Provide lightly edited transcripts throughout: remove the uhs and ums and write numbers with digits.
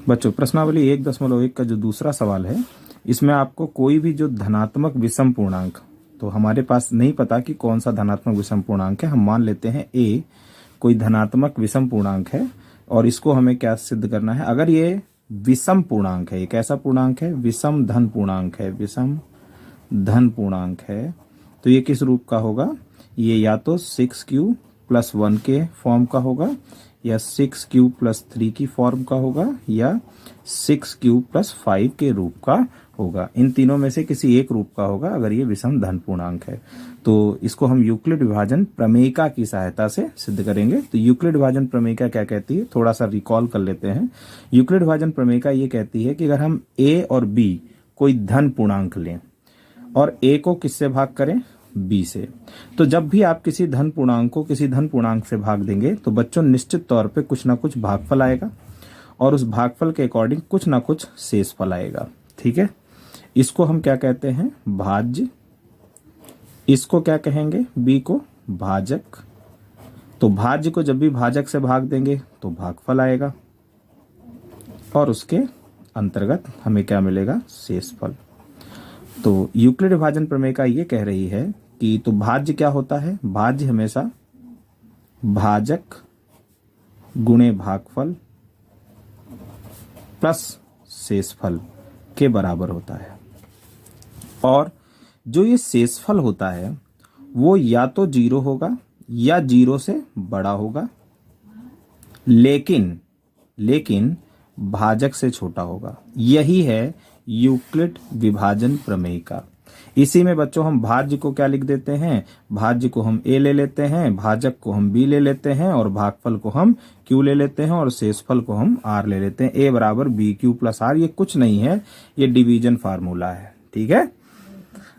बच्चों प्रश्नावली 1.1 का जो दूसरा सवाल है, इसमें आपको कोई भी जो धनात्मक विषम पूर्णांक, तो हमारे पास नहीं पता कि कौन सा धनात्मक विषम पूर्णांक है, हम मान लेते हैं ए कोई धनात्मक विषम पूर्णांक है और इसको हमें क्या सिद्ध करना है। अगर ये विषम पूर्णांक है, एक ऐसा पूर्णांक है विषम धन पूर्णांक है, विषम धन पूर्णांक है, तो ये किस रूप का होगा, ये या तो 6q+1 के फॉर्म का होगा या 6q+3 की फॉर्म का होगा या 6q+5 के रूप का होगा। इन तीनों में से किसी एक रूप का होगा अगर ये विषम धन पूर्णांक है। तो इसको हम यूक्लिड विभाजन प्रमेयिका की सहायता से सिद्ध करेंगे। तो यूक्लिड विभाजन प्रमेयिका क्या कहती है, थोड़ा सा रिकॉल कर लेते हैं। यूक्लिड विभाजन प्रमेयिका ये कहती है कि अगर हम a और b कोई धन पूर्णांक लें और a को किससे भाग करें, b से, तो जब भी आप किसी धन पूर्णांक को किसी धन पूर्णांक से भाग देंगे तो बच्चों निश्चित तौर पे कुछ ना कुछ भागफल आएगा और उस भागफल के अकॉर्डिंग कुछ ना कुछ शेषफल आएगा। ठीक है, इसको हम क्या कहते हैं, भाज्य। इसको क्या कहेंगे, b को भाजक। तो भाज्य को जब भी भाजक से भाग देंगे तो भागफल आएगा और उसके अंतर्गत हमें क्या मिलेगा, शेषफल। तो यूक्लिड विभाजन प्रमेयिका ये कह रही है कि तो भाज्य क्या होता है, भाज्य हमेशा भाजक गुणे भागफल प्लस शेषफल के बराबर होता है। और जो ये शेषफल होता है वो या तो 0 होगा या 0 से बड़ा होगा, लेकिन भाजक से छोटा होगा। यही है यूक्लिड विभाजन प्रमेयिका। इसी में बच्चों हम भाज्य को क्या लिख देते हैं, भाज्य को हम a ले लेते हैं, भाजक को हम b ले लेते हैं और भागफल को हम q ले लेते हैं और शेषफल को हम r ले लेते हैं। a बराबर bq+r, ये कुछ नहीं है, ये डिवीजन फार्मूला है। ठीक है,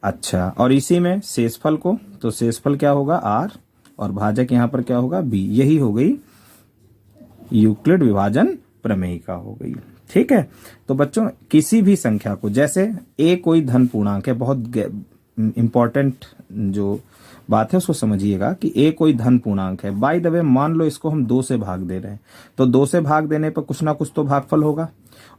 अच्छा, और इसी में शेषफल को, तो शेषफल क्या होगा r और भाजक यहाँ पर क्या होगा b। यही हो गई यूक्लिड विभाजन प्रमेयिका हो गई। ठीक है, तो बच्चों किसी भी संख्या को, जैसे a कोई धन पूर्णांक है, बहुत इंपॉर्टेंट जो बात है उसको समझिएगा कि a कोई धन पूर्णांक है। बाय द वे मान लो इसको हम 2 से भाग दे रहे हैं, तो 2 से भाग देने पर कुछ ना कुछ तो भागफल होगा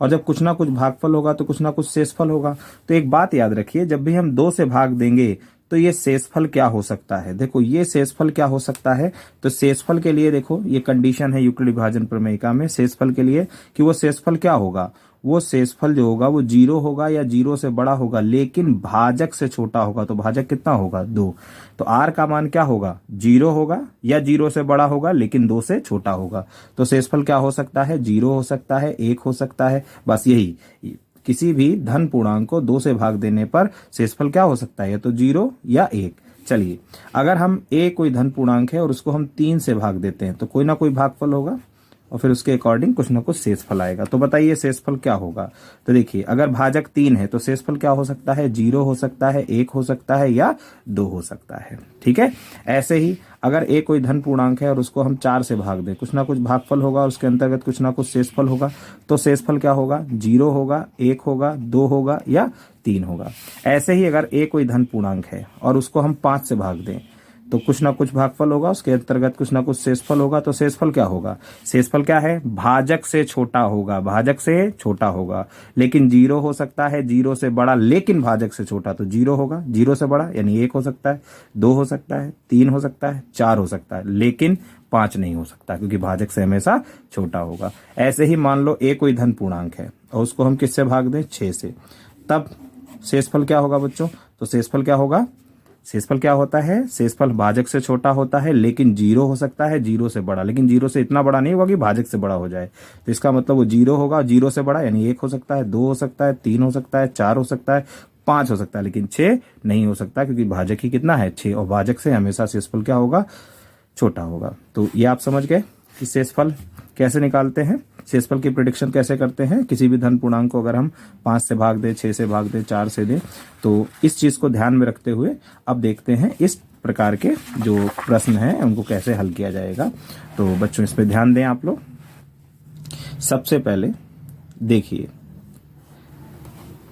और जब कुछ ना कुछ भागफल होगा तो कुछ ना कुछ शेषफल होगा। तो एक बात याद रखिए, जब भी हम 2 से भाग देंगे तो ये शेषफल क्या हो सकता है, देखो ये शेषफल क्या हो सकता है। तो शेषफल के लिए देखो ये कंडीशन है यूक्लिड विभाजन प्रमेयिका में शेषफल के लिए कि वो शेषफल क्या होगा, वो शेषफल जो होगा वो 0 होगा या 0 से बड़ा होगा लेकिन भाजक से छोटा होगा। तो भाजक कितना होगा, 2। तो r का मान क्या होगा, 0 होगा या 0 से बड़ा होगा लेकिन 2 से छोटा होगा। तो शेषफल क्या हो सकता है, 0 हो सकता है, 1 हो सकता है। बस यही, किसी भी धन पूर्णांक को 2 से भाग देने पर शेषफल क्या हो सकता है, तो 0 या 1। चलिए, अगर हम a कोई धन पूर्णांक है और उसको हम 3 से भाग देते हैं तो कोई ना कोई भागफल होगा और फिर उसके अकॉर्डिंग कुछ ना कुछ शेषफल आएगा। तो बताइए शेषफल क्या होगा। तो देखिए, अगर भाजक 3 है तो शेषफल क्या हो सकता है, 0 हो सकता है, 1 हो सकता है या 2 हो सकता है। ठीक है, ऐसे ही अगर a कोई धन पूर्णांक है और उसको हम 4 से भाग दें, कुछ ना कुछ भागफल होगा और उसके अंतर्गत कुछ ना कुछ शेषफल होगा। तो शेषफल क्या होगा, 0 होगा, 1 होगा, 2 होगा या 3 होगा। ऐसे ही अगर a कोई धन पूर्णांक है और उसको हम 5 से भाग दें तो कुछ ना कुछ भागफल होगा, उसके अंतर्गत कुछ ना कुछ शेषफल होगा। तो शेषफल क्या होगा, शेषफल क्या है, भाजक से छोटा होगा, भाजक से छोटा होगा, लेकिन 0 हो सकता है, 0 से बड़ा लेकिन भाजक से छोटा। तो 0 होगा, 0 से बड़ा यानी 1 हो सकता है, 2 हो सकता है, 3 हो सकता है, 4 हो सकता है, लेकिन 5 नहीं हो सकता क्योंकि भाजक से हमेशा छोटा होगा। ऐसे ही मान लो a कोई धन पूर्णांक है और उसको हम किससे भाग दें, 6 से, तब शेषफल क्या होगा बच्चों, तो शेषफल क्या होगा, शेषफल क्या होता है, शेषफल भाजक से छोटा होता है लेकिन 0 हो सकता है, 0 से बड़ा, लेकिन 0 से इतना बड़ा नहीं होगा कि भाजक से बड़ा हो जाए। तो इसका मतलब वो 0 होगा, 0 से बड़ा यानी 1 हो सकता है, 2 हो सकता है, 3 हो सकता है, 4 हो सकता है, 5 हो सकता है, लेकिन 6 नहीं हो सकता क्योंकि भाजक ही कितना है, 6, और भाजक से हमेशा शेषफल क्या होगा, छोटा होगा। तो ये आप समझ गए कि शेषफल कैसे निकालते हैं, शेषफल की प्रेडिक्शन कैसे करते हैं। किसी भी धन पूर्णांक को अगर हम 5 से भाग दें, 6 से भाग दें, 4 से दें, तो इस चीज को ध्यान में रखते हुए अब देखते हैं इस प्रकार के जो प्रश्न हैं उनको कैसे हल किया जाएगा। तो बच्चों इस पे ध्यान दें आप लोग। सबसे पहले देखिए,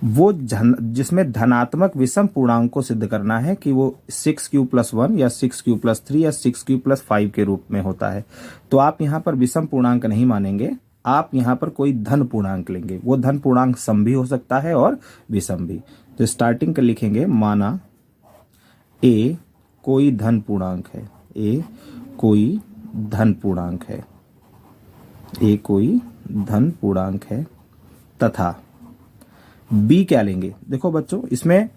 वो जिसमें धनात्मक विषम पूर्णांक को सिद्ध करना है कि वो 6q+1 या 6q+3 या 6q+5 के रूप में होता है। तो आप यहाँ पर विषम पूर्णांक नहीं मानेंगे, आप यहाँ पर कोई धन पूर्णांक लेंगे, वो धन पूर्णांक सम भी हो सकता है और विषम भी। तो स्टार्टिंग कर लिखेंगे, माना ए कोई धन पूर्णांक है, ए कोई धन पूर्णांक है, ए कोई धन पूर्णांक है, तथा बी क्या लेंगे। देखो बच्चों, इसमें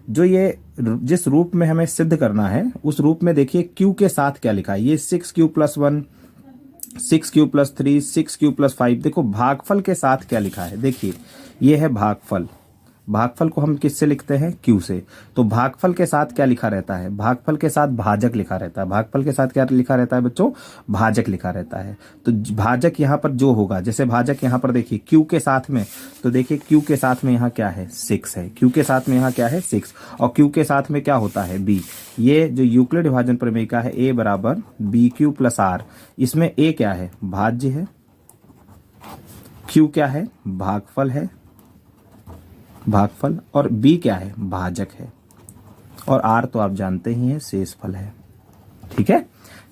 जो ये जिस रूप में हमें सिद्ध करना है उस रूप में देखिए क्यू के साथ क्या लिखा है, ये 6q+1, 6q+3, 6q+5। देखो भागफल के साथ क्या लिखा है, देखिए ये है भागफल, भागफल को हम किससे लिखते हैं, क्यू से। तो भागफल के साथ क्या लिखा रहता है, भागफल के साथ भाजक लिखा रहता है। भागफल के साथ क्या लिखा रहता है बच्चों, भाजक लिखा रहता है। तो भाजक यहाँ पर जो होगा, जैसे भाजक यहाँ पर देखिए क्यू के साथ में, तो देखिए क्यू के साथ में यहाँ क्या है, 6 है, क्यू के साथ में यहाँ क्या है 6, और क्यू के साथ में क्या होता है, बी। ये जो यूक्लिड विभाजन प्रमेय का है, ए बराबर BQ+R, इसमें ए क्या है, भाज्य है, क्यू क्या है, भागफल है, भागफल, और बी क्या है, भाजक है, और आर तो आप जानते ही हैं शेषफल है। ठीक है,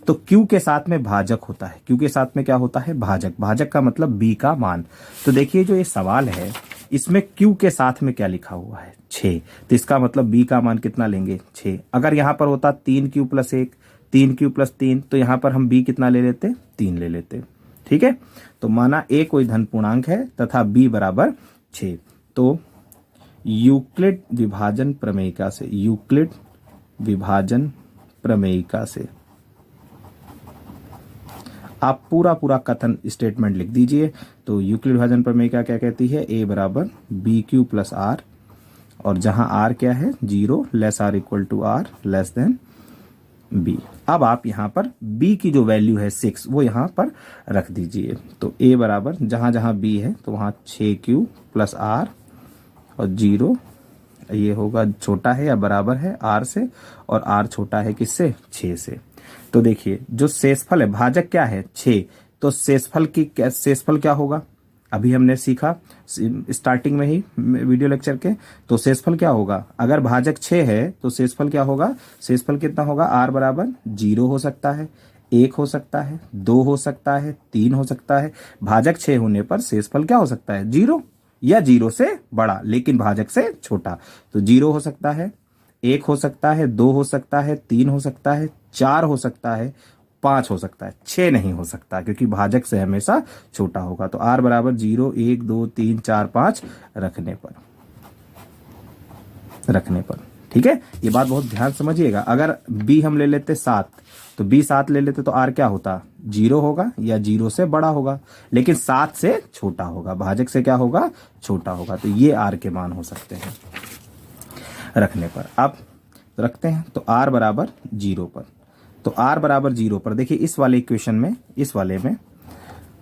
तो क्यू के साथ में भाजक होता है, क्यू के साथ में क्या होता है, भाजक। भाजक का मतलब बी का मान। तो देखिए जो ये सवाल है इसमें क्यू के साथ में क्या लिखा हुआ है, 6, तो इसका मतलब बी का मान कितना लेंगे, 6। अगर यहां पर होता 3q+1, 3q+3, तो यहां पर हम बी कितना ले लेते, 3 ले लेते। ठीक है, तो माना ए कोई धन पूर्णांक है तथा बी बराबर 6। तो यूक्लिड विभाजन प्रमेयिका से, यूक्लिड विभाजन प्रमेयिका से आप पूरा पूरा कथन स्टेटमेंट लिख दीजिए। तो यूक्लिड विभाजन प्रमेयिका क्या कहती है, ए बराबर BQ+R, और जहां R क्या है 0, ≤ R, B। अब आप यहां पर B की जो वैल्यू है 6 वो यहां पर रख दीजिए। तो A बराबर जहां जहां B है तो वहां 6Q+R और 0, ये होगा छोटा है या बराबर है R से, और R छोटा है किससे, 6 से। तो देखिए जो शेषफल है, भाजक क्या है 6, तो शेषफल क्या होगा, अभी हमने सीखा स्टार्टिंग में ही वीडियो लेक्चर के। तो शेषफल क्या होगा, अगर भाजक 6 है तो शेषफल क्या होगा, शेषफल कितना होगा, R बराबर 0 हो सकता है, 1 हो सकता है, 2 हो सकता है, 3 हो सकता है। भाजक 6 होने पर शेषफल क्या हो सकता है, 0 या 0 से बड़ा, लेकिन भाजक से छोटा। तो 0 हो सकता है, 1 हो सकता है, 2 हो सकता है, 3 हो सकता है, 4 हो सकता है, 5 हो सकता है, 6 नहीं हो सकता क्योंकि भाजक से हमेशा छोटा होगा। तो R बराबर 0, 1, 2, 3, 4, 5 रखने पर। ठीक है, ये बात बहुत ध्यान समझिएगा। अगर B हम ले लेते 7, तो B 7 ले लेते तो R क्या होता, 0 होगा या 0 से बड़ा होगा, लेकिन 7 से छोटा होगा, भाजक से क्या होगा, छोटा होगा। तो ये R के मान हो सकते हैं रखने पर। अब रखते हैं तो R बराबर 0 पर, तो R बराबर 0 पर देखिए इस वाले इक्वेशन में, इस वाले में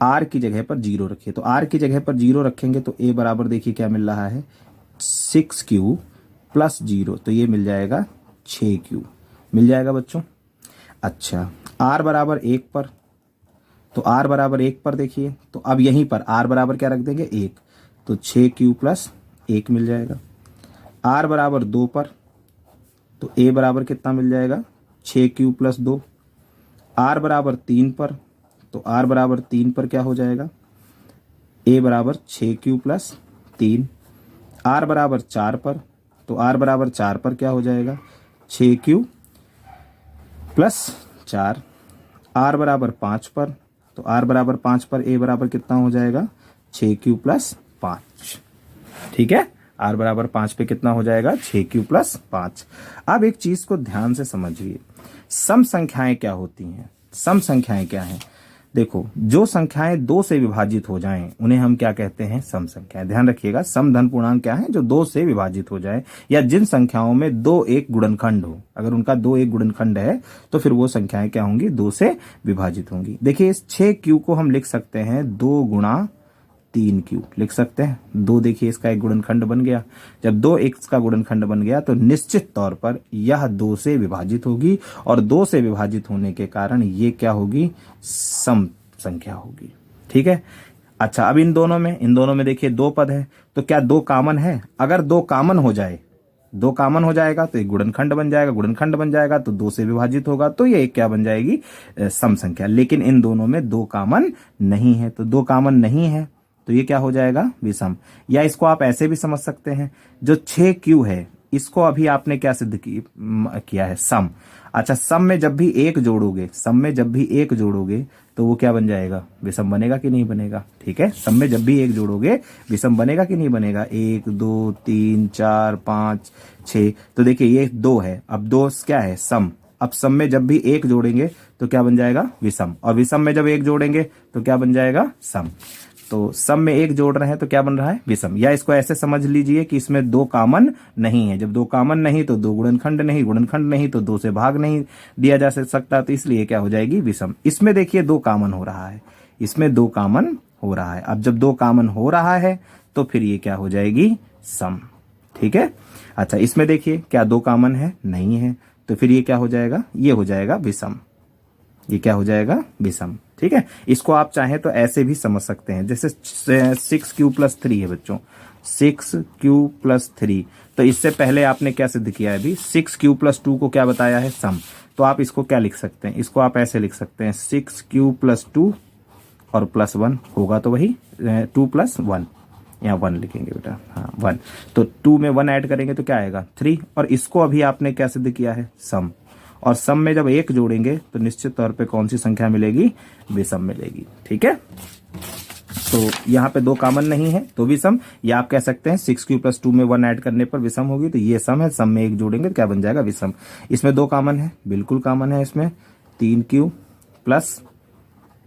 R की जगह पर 0 रखिए। तो R की जगह पर 0 रखेंगे तो A बराबर देखिए क्या मिल रहा है, 6Q+0, तो ये मिल जाएगा 6Q, मिल जाएगा बच्चों। अच्छा, R बराबर 1 पर, तो R बराबर 1 पर देखिए, तो अब यहीं पर R बराबर क्या रख देंगे, 1, तो 6Q+1 मिल जाएगा। R बराबर 2 पर, तो A बराबर कितना मिल जाएगा, 6Q+2। R बराबर 3 पर, तो R बराबर 3 पर क्या हो जाएगा, A बराबर 6Q+3। R बराबर 4 पर, तो R बराबर 4 पर क्या हो जाएगा, 6Q+4। R बराबर 5 पर, तो R बराबर 5 पर A बराबर कितना हो जाएगा, 6Q+5। ठीक है, R बराबर 5 पे कितना हो जाएगा, 6Q+5। अब एक चीज को ध्यान से समझिए, सम संख्याएं क्या होती हैं, सम संख्याएं क्या हैं। देखो जो संख्याएं 2 से विभाजित हो जाएं उन्हें हम क्या कहते हैं, सम संख्याएं। ध्यान रखिएगा, सम धन पूर्णांक क्या है, जो 2 से विभाजित हो जाए, या जिन संख्याओं में 2 एक गुणनखंड हो, अगर उनका 2 एक गुणनखंड है तो फिर वो संख्याएं क्या होंगी, 2 से विभाजित होंगी। देखिए इस 6Q को हम लिख सकते हैं 2 गुणा 3Q लिख सकते हैं। 2 देखिए इसका एक गुणनखंड बन गया, जब 2 x का गुणनखंड बन गया तो निश्चित तौर पर यह 2 से विभाजित होगी, और 2 से विभाजित होने के कारण ये क्या होगी, सम संख्या होगी। ठीक है, अच्छा अब इन दोनों में देखिए 2 पद है, तो क्या 2 कॉमन है, अगर 2 कॉमन हो जाए दो कॉमन हो जाएगा तो एक गुणनखंड बन जाएगा, गुणनखंड बन जाएगा तो 2 से विभाजित होगा, तो ये एक क्या बन जाएगी, सम संख्या। लेकिन इन दोनों में 2 कॉमन नहीं है, तो 2 कॉमन नहीं है तो ये क्या हो जाएगा, विषम। या इसको आप ऐसे भी समझ सकते हैं, जो 6q है इसको अभी आपने क्या सिद्ध किया है, सम। अच्छा, सम में जब भी एक जोड़ोगे, सम में जब भी एक जोड़ोगे तो वो क्या बन जाएगा, विषम बनेगा कि नहीं बनेगा। ठीक है, सम में जब भी एक जोड़ोगे विषम बनेगा कि नहीं बनेगा। 1 2 3 4 5 6, तो देखिए ये 2 है, अब 2 क्या है, सम। अब सम में जब भी एक जोड़ेंगे तो क्या बन जाएगा, विषम, और विषम में जब एक जोड़ेंगे तो क्या बन जाएगा, सम। तो सम में एक जोड़ रहे हैं तो क्या बन रहा है, विषम। या इसको ऐसे समझ लीजिए कि इसमें 2 कॉमन नहीं है, जब 2 कॉमन नहीं तो 2 गुणनखंड नहीं, गुणनखंड नहीं तो 2 से भाग नहीं दिया जा सकता, तो इसलिए क्या हो जाएगी, विषम। इसमें देखिए 2 कॉमन हो रहा है, इसमें 2 कॉमन हो रहा है। अब जब 2 कॉमन हो रहा है तो फिर ये क्या हो जाएगी, सम। ठीक है। अच्छा, इसमें देखिए क्या 2 कॉमन है, नहीं है, तो फिर ये क्या हो जाएगा, ये हो जाएगा विषम। ये क्या हो जाएगा, विषम। ठीक है, इसको आप चाहें तो ऐसे भी समझ सकते हैं, जैसे 6q + 3 है बच्चों, 6q + 3, तो इससे पहले आपने क्या सिद्ध किया है अभी, 6q + 2 को क्या बताया है, सम। तो आप इसको क्या लिख सकते हैं, इसको आप ऐसे लिख सकते हैं, 6q + 2 और +1 होगा तो वही 2 + 1, यहाँ 1 लिखेंगे बेटा, हाँ 1, तो 2 में 1 ऐड करेंगे तो क्या आएगा, 3, और इसको अभी आपने क्या सिद्ध किया है, सम। और सम में जब एक जोड़ेंगे तो निश्चित तौर पे कौन सी संख्या मिलेगी, विषम मिलेगी। ठीक है, तो यहाँ पे 2 कॉमन नहीं है तो विषम, या आप कह सकते हैं 6q + 2 में 1 ऐड करने पर विषम होगी, तो ये सम है, सम में एक जोड़ेंगे तो क्या बन जाएगा, विषम। इसमें 2 कॉमन है, बिल्कुल कॉमन है, इसमें 3q +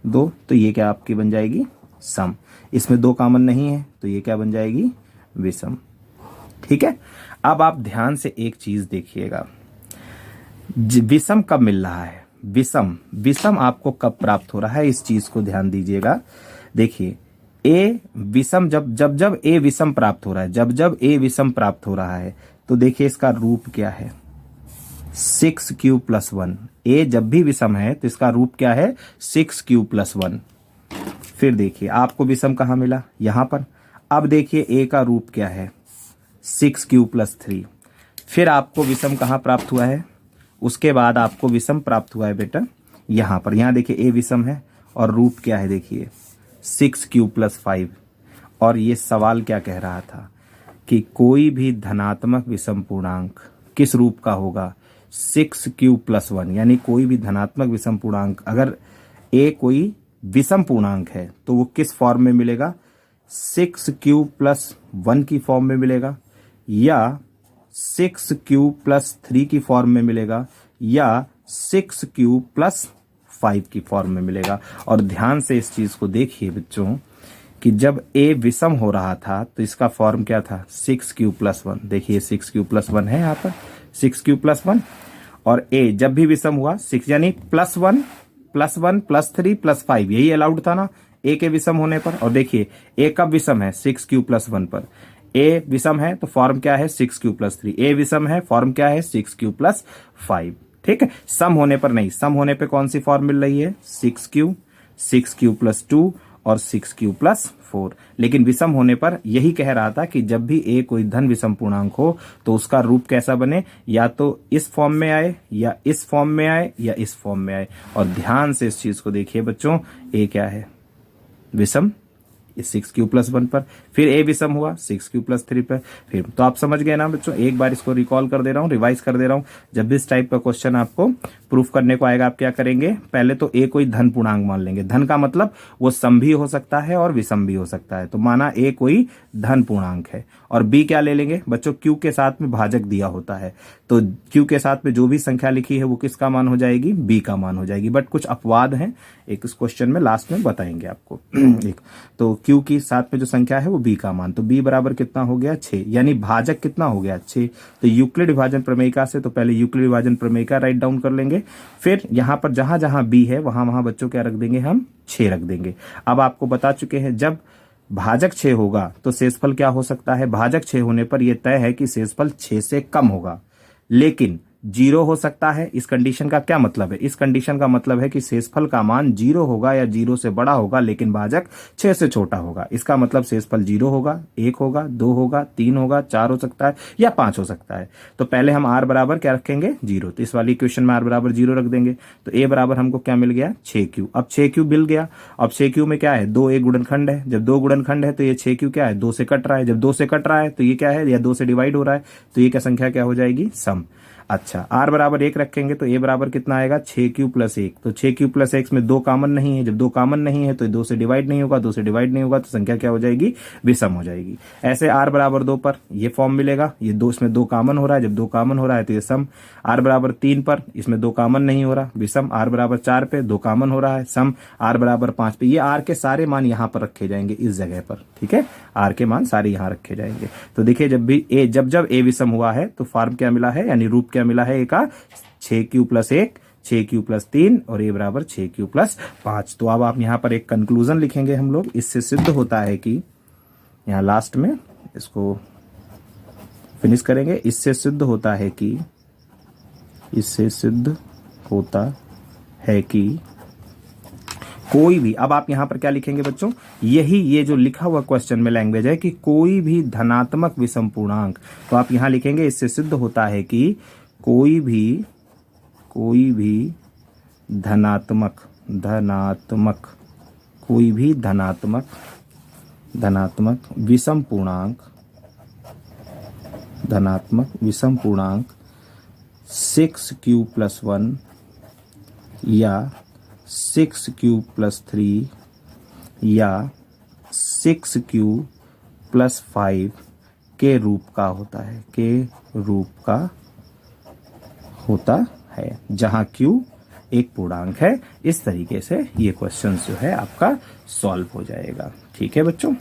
2, तो ये क्या आपकी बन जाएगी, सम। इसमें 2 कॉमन नहीं है तो ये क्या बन जाएगी, विषम। ठीक है, अब आप ध्यान से एक चीज देखिएगा, विषम कब मिल रहा है, विषम आपको कब प्राप्त हो रहा है, इस चीज को ध्यान दीजिएगा। देखिए ए विषम, जब ए विषम प्राप्त हो रहा है, जब ए विषम प्राप्त हो रहा है, तो देखिए इसका रूप क्या है, 6q + 1। ए जब भी विषम है तो इसका रूप क्या है, 6q + 1। फिर देखिए आपको विषम कहां मिला, यहां पर। अब देखिए ए का रूप क्या है, 6q + 3। फिर आपको विषम कहां प्राप्त हुआ है, उसके बाद आपको विषम प्राप्त हुआ है बेटा यहां पर। यहां देखिए ए विषम है और रूप क्या है, देखिए 6q + 5। और ये सवाल क्या कह रहा था कि कोई भी धनात्मक विषम पूर्णांक किस रूप का होगा, 6q + 1। यानी कोई भी धनात्मक विषम पूर्णांक, अगर ए कोई विषम पूर्णांक है तो वो किस फॉर्म में मिलेगा, 6q + 1 की फॉर्म में मिलेगा, या 6q + 3 की फॉर्म में मिलेगा, या 6q + 5 की फॉर्म में मिलेगा। और ध्यान से इस चीज को देखिए बच्चों कि जब ए विषम हो रहा था तो इसका फॉर्म क्या था, 6q + 1। देखिए 6q + 1 है यहाँ पर, 6q + 1। और ए जब भी विषम हुआ 6, यानी +1 +1 +3 +5, यही अलाउड था ना ए के विषम होने पर। और देखिए ए कब विषम है, 6q + 1 पर। ए विषम है तो फॉर्म क्या है, 6q + 3। ए विषम है, फॉर्म क्या है, 6q + 5। ठीक है, सम होने पर नहीं, सम होने पे कौन सी फॉर्म मिल रही है, 6q, 6q + 2 और 6q + 4। लेकिन विषम होने पर यही कह रहा था कि जब भी ए कोई धन विषम पूर्णांक हो तो उसका रूप कैसा बने, या तो इस फॉर्म में आए, या इस फॉर्म में आए, या इस फॉर्म में आए। और ध्यान से इस चीज को देखिए बच्चों, ए क्या है, विषम, 6q + 1 पर। फिर ए विषम हुआ 6q + 3 पर। फिर तो आप समझ गए ना बच्चों, एक बार इसको रिकॉल कर दे रहा हूं, रिवाइज कर दे रहा हूं। जब भी इस टाइप का क्वेश्चन आपको प्रूफ करने को आएगा, आप क्या करेंगे, पहले तो ए कोई धन पूर्णांक मान लेंगे। धन का मतलब वो सम भी हो सकता है और विषम भी हो सकता है, तो माना ए कोई धन पूर्णांक है। और बी क्या ले लेंगे बच्चों, क्यू के साथ में भाजक दिया होता है, तो क्यू के साथ में जो भी संख्या लिखी है वो किसका मान हो जाएगी, बी का मान हो जाएगी। बट कुछ अपवाद हैं, एक इस क्वेश्चन में लास्ट में बताएंगे आपको। एक तो क्यू की साथ में जो संख्या है वो बी का मान, तो बी बराबर कितना हो गया, 6, यानी भाजक कितना हो गया, 6। तो यूक्लिड विभाजन प्रमेयिका से तो पहले यूक्लिड विभाजन प्रमेयिका राइट डाउन कर लेंगे, फिर यहां पर जहां जहां बी है वहां वहां बच्चों क्या रख देंगे, हम 6 रख देंगे। अब आपको बता चुके हैं जब भाजक 6 होगा तो शेषफल क्या हो सकता है, भाजक 6 होने पर यह तय है कि शेषफल 6 से कम होगा। लेकिन जीरो हो सकता है। इस कंडीशन का क्या मतलब है? इस कंडीशन का मतलब है कि शेषफल का मान जीरो होगा या जीरो से बड़ा होगा, लेकिन भाजक 6 से छोटा होगा। इसका मतलब शेषफल जीरो होगा, 1 होगा, 2 होगा, 3 होगा, 4 हो सकता है या 5 हो सकता है। तो पहले हम r बराबर क्या रखेंगे? जीरो। तो इस वाली इक्वेशन में r बराबर जीरो रख देंगे। तो a बराबर हमको क्या मिल गया? 6q। अब 6q मिल गया। अब 6q में क्या है? 2 a गुणनखंड है। जब 2 गुणनखंड है तो ये 6q क्या है? 2 से कट रहा है। जब 2 से कट रहा है तो ये क्या है? या 2 से डिवाइड हो रहा है, तो ये क्या संख्या क्या हो जाएगी? सम। अच्छा, r बराबर 1 रखेंगे तो a बराबर कितना आएगा? 6q plus 1। तो 6q प्लस 1 में 2 कॉमन नहीं है। जब 2 कॉमन नहीं है तो 2 से डिवाइड नहीं होगा, 2 से डिवाइड नहीं होगा तो संख्या क्या हो जाएगी? विषम हो जाएगी। ऐसे r बराबर 2 पर ये फॉर्म मिलेगा। ये 2 इसमें 2 कॉमन हो रहा है। जब 2 कॉमन हो रहा है तो ये सम। r बराबर 3 पर इसमें 2 कॉमन नहीं हो रहा, विषम। r बराबर 4 पे 2 कॉमन हो रहा है, सम। r बराबर 5 पे, ये r के सारे मान यहाँ पर रखे जाएंगे इस जगह पर। ठीक है, r के मान सारे यहाँ रखे जाएंगे। तो देखिए, जब भी जब a विषम हुआ है तो फॉर्म क्या मिला है, यानी रूप क्या मिला है a का? 6q प्लस 1, 6q प्लस 3 और a बराबर 6q प्लस 5। तो अब आप यहाँ पर एक कंक्लूजन लिखेंगे हम लोग। इससे सिद्ध होता है कि, यहाँ लास्ट में इसको फिनिश करेंगे। इससे सिद्ध होता है कि, इससे सिद्ध होता है कि कोई भी, अब आप यहां पर क्या लिखेंगे बच्चों? यही ये जो लिखा हुआ क्वेश्चन में लैंग्वेज है कि कोई भी धनात्मक विषम पूर्णांक, तो आप यहां लिखेंगे इससे सिद्ध होता है कि कोई भी धनात्मक कोई भी धनात्मक विषम पूर्णांक 6q प्लस 1 या 6q प्लस 3 या 6q प्लस 5 के रूप का होता है, जहां q एक पूर्णांक है। इस तरीके से ये क्वेश्चन जो है आपका सॉल्व हो जाएगा। ठीक है बच्चों।